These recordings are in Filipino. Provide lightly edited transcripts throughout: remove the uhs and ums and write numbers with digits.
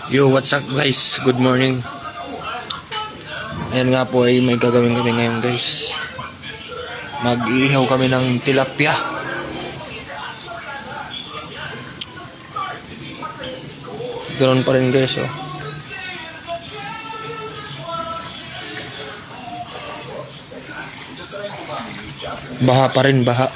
Yo, what's up guys? Good morning. Ayan nga po ay may gagawin kami ngayon guys. Mag-iihaw kami ng tilapia. Ganoon pa rin guys oh. Baha pa rin, baha.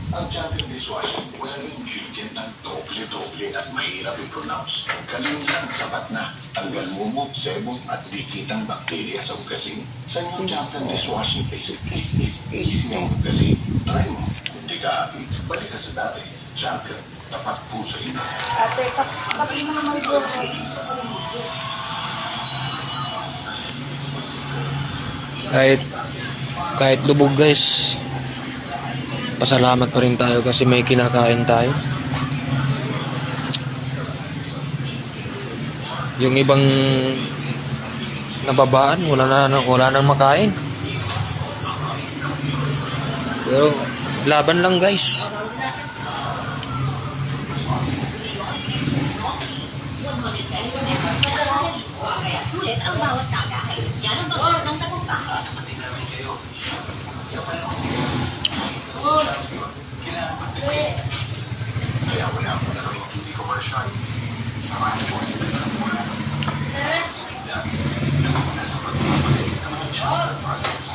Ang champion dishwashing, walang ingredient ng doble-doble at mahirap i-pronounce. Kaling lang sapat na. Tanggal mumog, sebong at dikitang bakterya sa ugasin. Sa new champion dishwashing paste, is easy ng ugasin. Try mo. Kung di ka happy, balik ka sa dati. Champion, tapat po sa inyo. Ate, kapag mo naman po. Kahit lubog guys, pasalamat pa rin tayo kasi may kinakain tayo. Yung ibang nababaan, wala nang makain. Pero laban lang guys. Sulit ang bawat tagay. Yan ang bawas ng tagumpay. Kaya wala mo na kami TV commercial. Samahan mo sa pinakamulan. Naman ang champion products.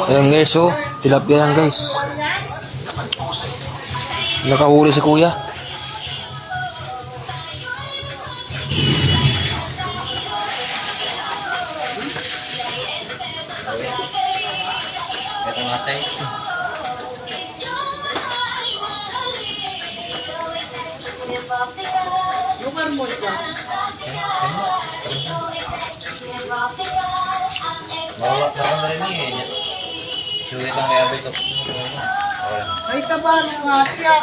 Ayan guys oh, tilapia yan guys. Nakahuli si kuya. Ito nga size. Lugar mo ito. Mawak na rin rin eh. Sulit ang kaya ba ito? Ay, taba na nga siya.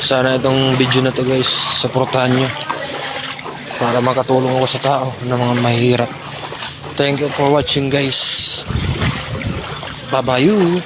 Sana itong video na to guys, supportahan nyo para makatulong ako sa tao na mga mahirap. Thank you for watching guys. Bye bye you.